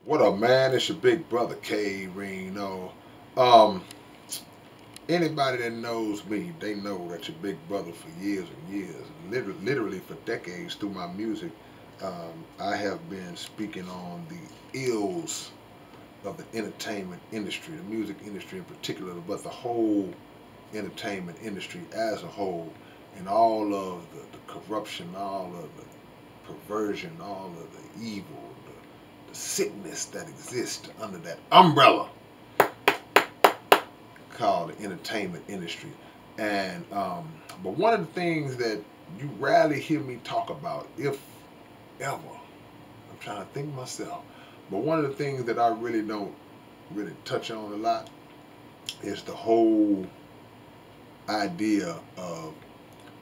What up, man? It's your big brother K-Rino. Um, Anybody that knows me, they know that your big brother for years and years, literally for decades through my music, I have been speaking on the ills of the entertainment industry, the music industry in particular, but the whole entertainment industry as a whole, and all of the corruption, all of the perversion, all of the evil, the sickness that exists under that umbrella called the entertainment industry. And but one of the things that you rarely hear me talk about, if ever, I'm trying to think myself, but one of the things that I really don't really touch on a lot is the whole idea of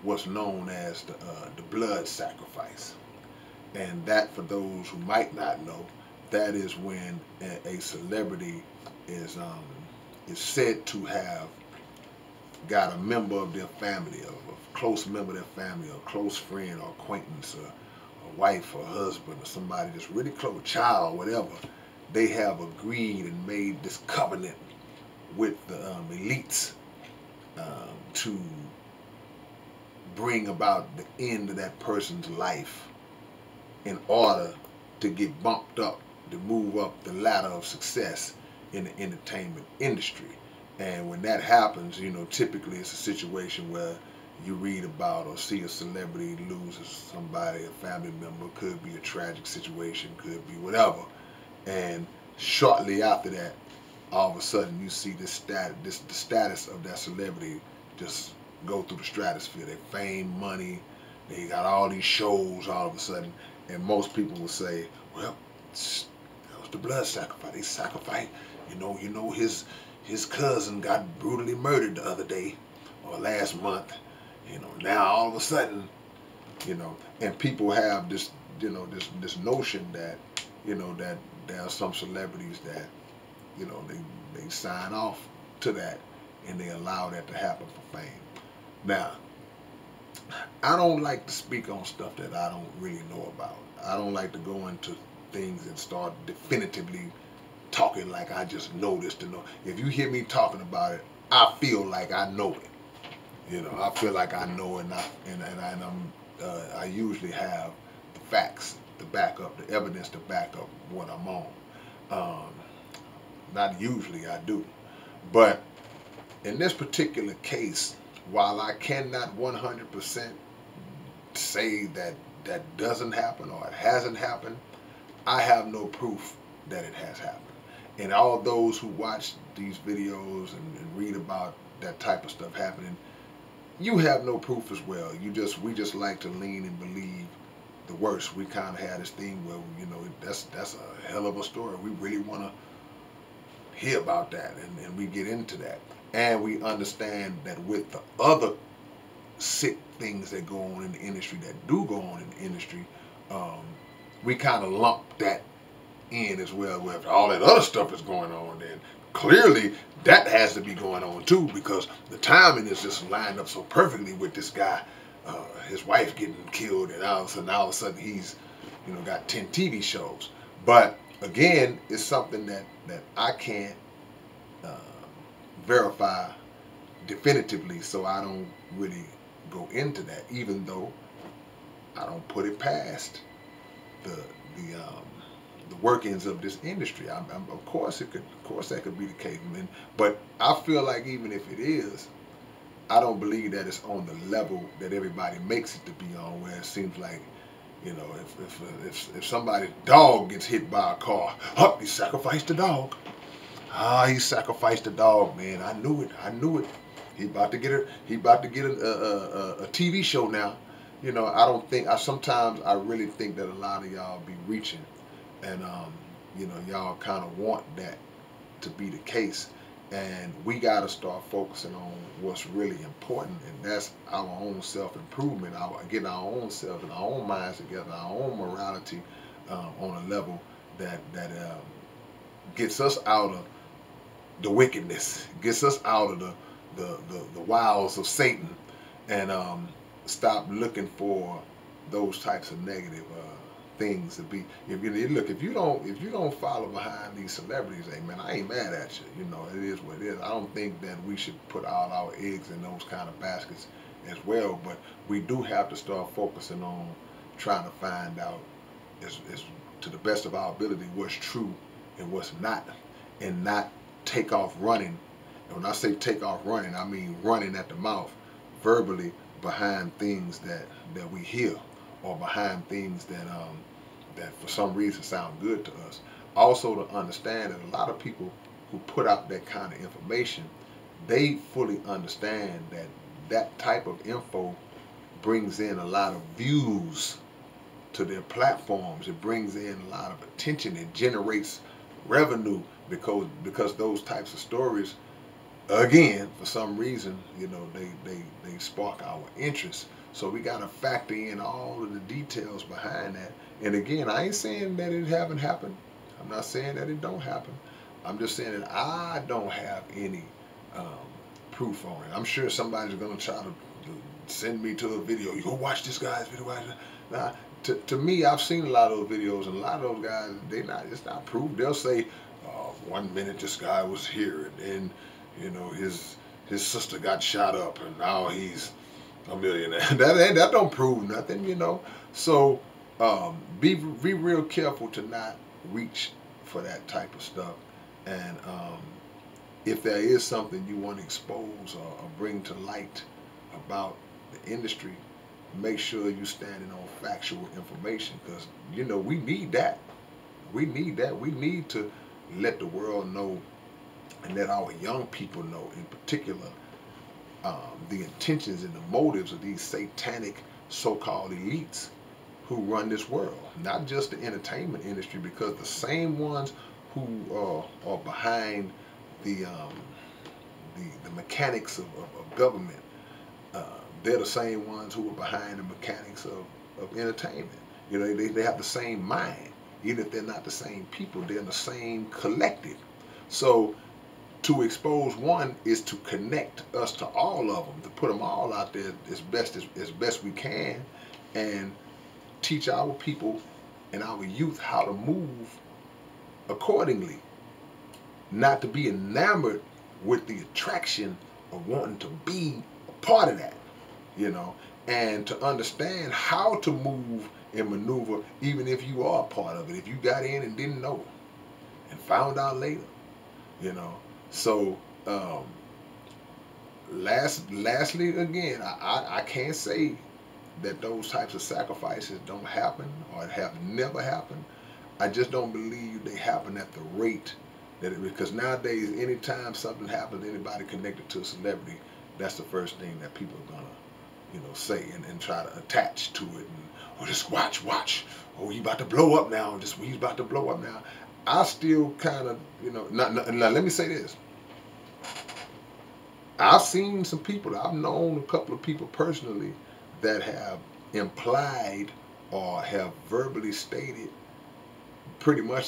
what's known as the blood sacrifice. And that, for those who might not know, that is when a celebrity is said to have got a member of their family, a close member of their family, a close friend or acquaintance, a wife or husband, or somebody that's really close, child, whatever. They have agreed and made this covenant with the elites to bring about the end of that person's life in order to get bumped up, to move up the ladder of success in the entertainment industry. And when that happens, typically it's a situation where you read about or see a celebrity loses somebody, a family member. Could be a tragic situation, could be whatever. And shortly after that, all of a sudden you see the status of that celebrity just go through the stratosphere. They fame, money, they got all these shows all of a sudden, and most people will say, well, that was the blood sacrifice. They sacrificed, his cousin got brutally murdered the other day or last month. Now all of a sudden, and people have this, this notion that, that there are some celebrities that, they sign off to that and they allow that to happen for fame. Now, I don't like to speak on stuff that I don't really know about. I don't like to go into things and start definitively talking like I just know this to know. If you hear me talking about it, I feel like I know it. I feel like I know it, I usually have the facts to back up, the evidence to back up what I'm on. Not usually, I do. But in this particular case, while I cannot 100% say that that doesn't happen or it hasn't happened, I have no proof that it has happened. And all those who watch these videos and read about that type of stuff happening, you have no proof as well. We just like to lean and believe the worst. We kind of had this thing where, that's a hell of a story. We really want to hear about that, and we get into that. And we understand that with the other sick things that go on in the industry, that do go on in the industry, we kind of lump that in as well. Where if all that other stuff is going on, then clearly that has to be going on too, because the timing is just lined up so perfectly with this guy, his wife getting killed, and all of a sudden he's, got 10 TV shows. But again, it's something that I can't verify definitively, so I don't really go into that, even though I don't put it past the workings of this industry. Of course that could be the case, but I feel like even if it is, I don't believe that it's on the level that everybody makes it to be on, where it seems like, if somebody's dog gets hit by a car, he sacrificed the dog. He sacrificed the dog, man. I knew it. He about to get a TV show now. Sometimes I really think that a lot of y'all be reaching, and y'all kind of want that to be the case. And we got to start focusing on what's really important, and that's our own self-improvement, getting our own self and our own minds together, our own morality on a level that gets us out of the wickedness, gets us out of the wiles of Satan, and stop looking for those types of negative things to be. If you look, if you don't follow behind these celebrities, hey man, I ain't mad at you. You know, it is what it is. I don't think that we should put all our eggs in those kind of baskets as well. But we do have to start focusing on trying to find out, as to the best of our ability, what's true and what's not, and not take off running. And when I say take off running, I mean running at the mouth, verbally, behind things that we hear, or behind things that for some reason sound good to us. Also, to understand that a lot of people who put out that kind of information, they fully understand that that type of info brings in a lot of views to their platforms. It brings in a lot of attention. It generates revenue because those types of stories, again, for some reason, you know, they spark our interest. So we got to factor in all of the details behind that. And again, I ain't saying that it haven't happened. I'm not saying that it don't happen. I'm just saying that I don't have any proof on it. I'm sure somebody's gonna try to send me to a video. You go watch this guy's video. Nah, to me, I've seen a lot of those videos, and a lot of those guys, it's not proof. They'll say, 1 minute this guy was here, and then, you know, his sister got shot up, and now he's a millionaire. that don't prove nothing, you know. So be real careful to not reach for that type of stuff. And if there is something you want to expose or bring to light about the industry, make sure you're standing on factual information, because, you know, we need that. We need that. We need to let the world know, and let our young people know in particular, the intentions and the motives of these satanic so-called elites who run this world. Not just the entertainment industry, because the same ones who are behind the mechanics of government, they're the same ones who are behind the mechanics of entertainment. You know, they have the same mind. Even if they're not the same people, they're in the same collective. So to expose one is to connect us to all of them, to put them all out there as best we can, and teach our people and our youth how to move accordingly. Not to be enamored with the attraction of wanting to be a part of that, you know, and to understand how to move and maneuver, even if you are a part of it. If you got in and didn't know and found out later, you know. So lastly, again, I can't say that those types of sacrifices don't happen or have never happened. I just don't believe they happen at the rate that it, because nowadays, anytime something happens to anybody connected to a celebrity, that's the first thing that people are gonna, you know, say and try to attach to it. And, oh, just watch. Oh, he's about to blow up now. He's about to blow up now. I still kind of, you know, now let me say this. I've seen some people, I've known a couple of people personally that have implied or have verbally stated pretty much